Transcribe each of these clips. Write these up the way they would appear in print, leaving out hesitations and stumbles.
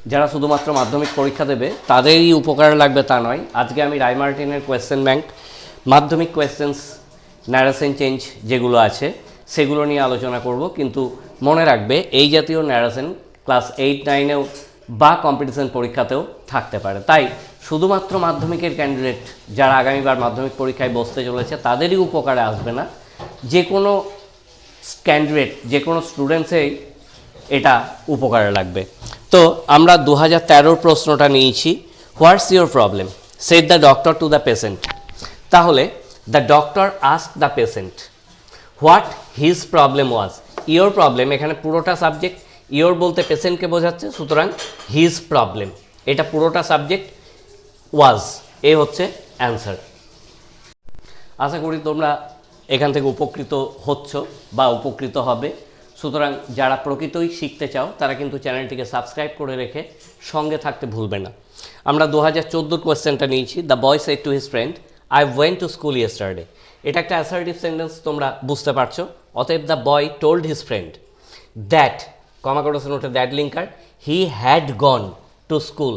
যারা শুধুমাত্র মাধ্যমিক পরীক্ষা দেবে তাদেরই উপকার লাগবে তা নয়। আজকে আমি রায়মার্টিনের কোয়েশ্চেন ব্যাংক, মাধ্যমিক কোয়েশ্চেন্স, ন্যারেশন চেঞ্জ যেগুলো আছে সেগুলো নিয়ে আলোচনা করব। কিন্তু মনে রাখবে এই জাতীয় ন্যারেশন ক্লাস 8-9-এও বা কম্পিটিশন পরীক্ষাতেও থাকতে পারে। তাই শুধুমাত্র মাধ্যমিকের ক্যান্ডিডেট যারা আগামীবার মাধ্যমিক পরীক্ষায় বসতে চলেছে তাদেরই উপকারে আসবে না, যে কোনো ক্যান্ডিডেট, যে কোনো স্টুডেন্টসেই এটা উপকারে লাগবে। তো আমরা 2013 প্রশ্নটা নিয়েছি, what's your problem, said the doctor to the patient. তাহলে the doctor asked the patient what his problem was. Your problem, এখানে পুরোটা সাবজেক্ট, ইয়োর বলতে পেশেন্টকে বোঝাচ্ছে, সুতরাং হিজ প্রবলেম এটা পুরোটা সাবজেক্ট, ওয়াজ এ হচ্ছে অ্যান্সার। আশা করি তোমরা এখান থেকে উপকৃত হচ্ছ বা উপকৃত হবে। সুতরাং যারা প্রকৃতই শিখতে চাও তারা কিন্তু চ্যানেলটিকে সাবস্ক্রাইব করে রেখে সঙ্গে থাকতে ভুলবে না। আমরা 2014 কোয়েশ্চেনটা নিয়েছি, the boy said to his friend I went to school yesterday. এটা একটা অ্যাসার্টিভ সেন্টেন্স, তোমরা বুঝতে পারছো। অতএব the boy told his friend that, comma করেছে নোটে that linker, he had gone to school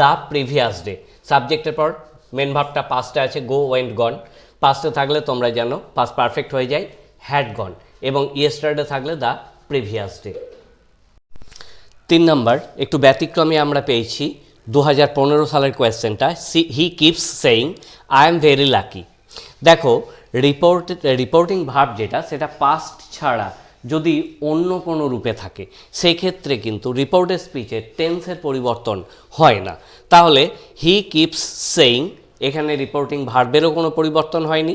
the previous day. সাবজেক্টের পর মেন ভাবটা পাস্টে আছে, গো ওয়েন্ট গন। পাস্টে থাকলে তোমরা জানো পাস্ট পারফেক্ট হয়ে যায়, হ্যাড গন, এবং ইয়েস্টারডে থাকলে দ্য প্রিভিয়াস ডে। 3 নম্বর একটু ব্যতিক্রমী আমরা পেয়েছি 2015 সালের কোয়েশ্চেনটা, he keeps saying I am very lucky. দেখো রিপোর্টিং ভার্ব যেটা, সেটা পাস্ট ছাড়া যদি অন্য কোনো রূপে থাকে সেক্ষেত্রে কিন্তু রিপোর্টেড স্পিচে টেন্সের পরিবর্তন হয় না। তাহলে হি কিপস সেইং, এখানে রিপোর্টিং ভার্বেরও কোনো পরিবর্তন হয়নি।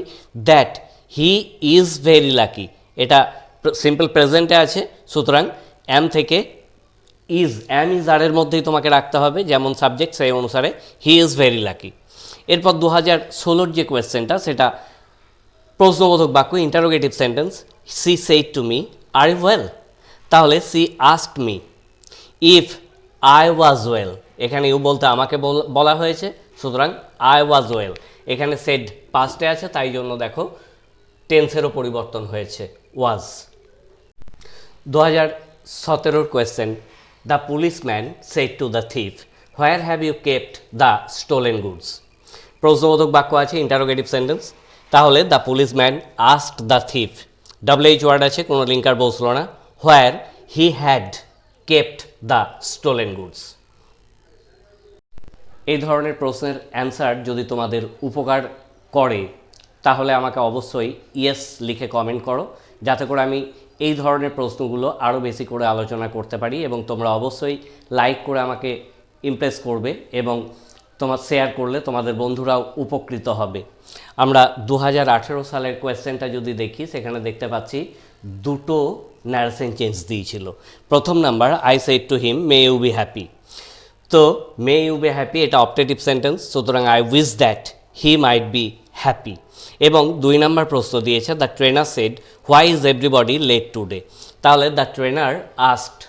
That he is very lucky, এটা সিম্পল প্রেজেন্টে আছে, সুতরাং অ্যাম থেকে ইজ, অ্যাম ইজ আর এর মধ্যেই তোমাকে রাখতে হবে, যেমন সাবজেক্ট সেই অনুসারে হি ইজ ভেরি লাকি। এরপর 2016 যে কোয়েশ্চেনটা, সেটা প্রশ্নবোধক বাক্য, interrogative sentence, she said to me are you well. তাহলে she asked me if I was well, এখানে ইউ বলতে আমাকে বলা হয়েছে, সুতরাং আই ওয়াজ ওয়েল। এখানে সেড পাস্টে আছে, তাই জন্য দেখো টেন্সেরও পরিবর্তন হয়েছে, was. 2017 question, the policeman said to the thief where have you kept the stolen goods. প্রশ্নবোধক বাক্য আছে, ইন্টারোগেটিভ সেন্টেন্স। তাহলে the policeman asked the thief, WH word আছে, কোনো লিঙ্কার বসলো না, where he had kept the stolen goods. এই ধরনের প্রশ্নের অ্যান্সার যদি তোমাদের উপকার করে তাহলে আমাকে অবশ্যই ইয়েস লিখে কমেন্ট করো, যাতে করে আমি এই ধরনের প্রশ্নগুলো আরও বেশি করে আলোচনা করতে পারি। এবং তোমরা অবশ্যই লাইক করে আমাকে ইমপ্রেস করবে, এবং তোমার শেয়ার করলে তোমাদের বন্ধুরাও উপকৃত হবে। আমরা 2018 সালের কোয়েশ্চেনটা যদি দেখি, সেখানে দেখতে পাচ্ছি দুটো ন্যারেশন চেঞ্জ দিয়েছিল। প্রথম number, I said to him may you be happy. তো মে ইউ বি হ্যাপি এটা অপটেটিভ সেন্টেন্স, সুতরাং I wish that he might be happy. এবং 2 নম্বর প্রশ্ন দিয়েছে, the trainer said why is everybody late today. তাহলে the trainer asked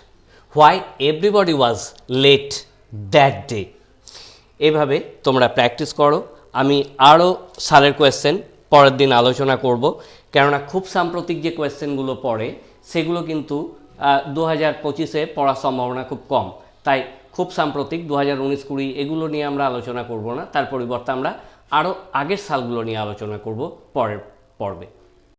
why everybody was late that day. এভাবে তোমরা প্র্যাকটিস করো। আমি আরও সালের কোয়েশ্চেন পরের দিন আলোচনা করব, কেননা খুব সাম্প্রতিক যে কোয়েশ্চেনগুলো পড়ে সেগুলো কিন্তু 2025-এ পড়ার সম্ভাবনা খুব কম। তাই খুব সাম্প্রতিক 2019-20 এগুলো নিয়ে আমরা আলোচনা করব না, তার পরিবর্তে আমরা আরও আগের সালগুলো নিয়ে আলোচনা করব পরের পর্বে।